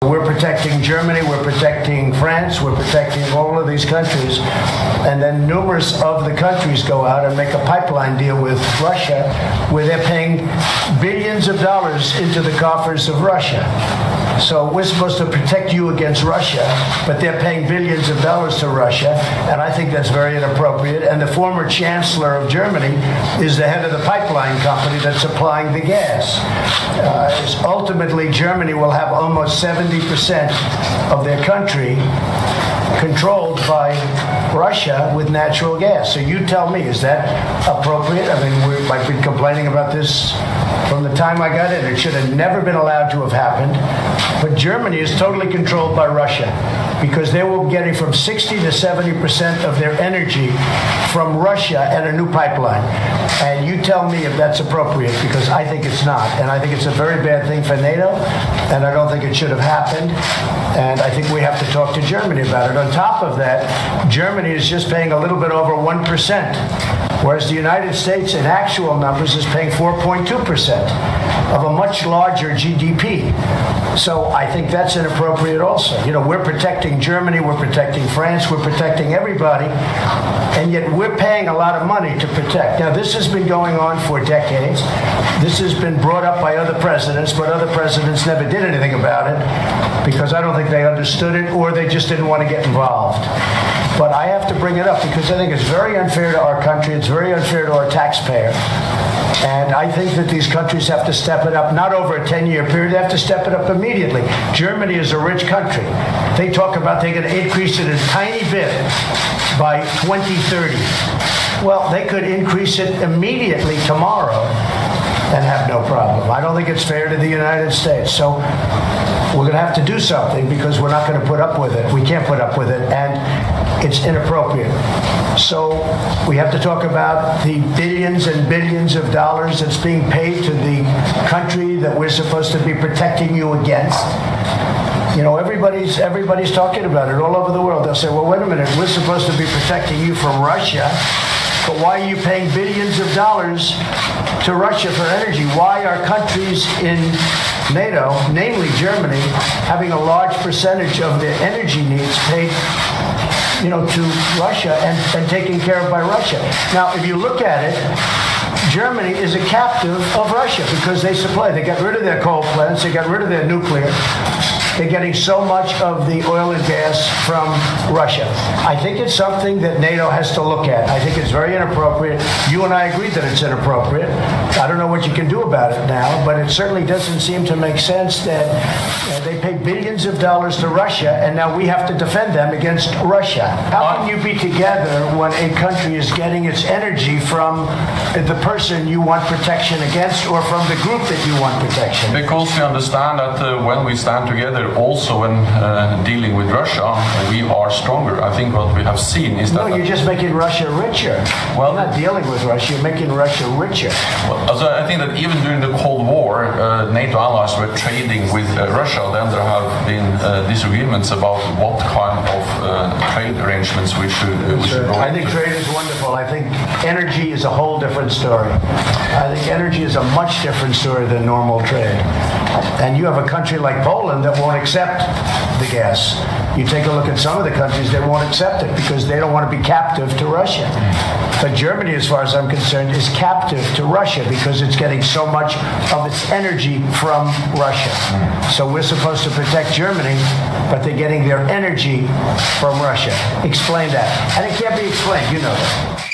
We're protecting Germany, we're protecting France, we're protecting all of these countries, and then numerous of the countries go out and make a pipeline deal with Russia where they're paying billions of dollars into the coffers of Russia. So we're supposed to protect you against Russia, but they're paying billions of dollars to Russia, and I think that's very inappropriate. And the former chancellor of Germany is the head of the pipeline company that's supplying the gas. Ultimately, Germany will have almost 70% of their country controlled by Russia with natural gas. So you tell me, is that appropriate? I mean, I've been complaining about this from the time I got in. It should have never been allowed to have happened. But Germany is totally controlled by Russia because they were getting from 60 to 70% of their energy from Russia and a new pipeline. And you tell me if that's appropriate, because I think it's not. And I think it's a very bad thing for NATO, and I don't think it should have happened. And I think we have to talk to Germany about it. On top of that, Germany is just paying a little bit over 1%, whereas the United States in actual numbers is paying 4.2% of a much larger GDP. So I think that's inappropriate also. You know, we're protecting Germany, we're protecting France, we're protecting everybody, and yet we're paying a lot of money to protect. Now, this has been going on for decades. This has been brought up by other presidents, but other presidents never did anything about it because I don't think they understood it or they just didn't want to get involved. But I have to bring it up because I think it's very unfair to our country. It's very unfair to our taxpayer. And I think that these countries have to step it up, not over a 10-year period. They have to step it up immediately. Germany is a rich country. They talk about they're going to increase it a tiny bit by 2030. Well, they could increase it immediately tomorrow and have no problem. I don't think it's fair to the United States. So we're going to have to do something because we're not going to put up with it. We can't put up with it, and it's inappropriate. So we have to talk about the billions and billions of dollars that's being paid to the country that we're supposed to be protecting you against. You know, everybody's talking about it all over the world. They'll say, well, wait a minute, we're supposed to be protecting you from Russia, but why are you paying billions of dollars to Russia for energy? Why are countries in NATO, namely Germany, having a large percentage of their energy needs paid, you know, to Russia and taken care of by Russia? Now, if you look at it, Germany is a captive of Russia because they supply. They got rid of their coal plants. They got rid of their nuclear. They're getting so much of the oil and gas from Russia. I think it's something that NATO has to look at. I think it's very inappropriate. You and I agree that it's inappropriate. I don't know what you can do about it now, but it certainly doesn't seem to make sense that they pay billions of dollars to Russia, and now we have to defend them against Russia. How can you be together when a country is getting its energy from the person you want protection against or from the group that you want protection? Because we understand that when we stand together, also when dealing with Russia, we are stronger. I think what we have seen is that... No, you're just making Russia richer. Well, you're not dealing with Russia, you're making Russia richer. Well, so I think that even during the Cold War, NATO allies were trading with Russia. Then there have been disagreements about what kind of trade arrangements we should go. I think trade is wonderful. I think energy is a whole different story. I think energy is a much different story than normal trade. And you have a country like Poland that won't accept the gas. You take a look at some of the countries, they won't accept it because they don't want to be captive to Russia. But Germany, as far as I'm concerned, is captive to Russia because it's getting so much of its energy from Russia. So we're supposed to protect Germany, but they're getting their energy from Russia. Explain that. And it can't be explained, you know that.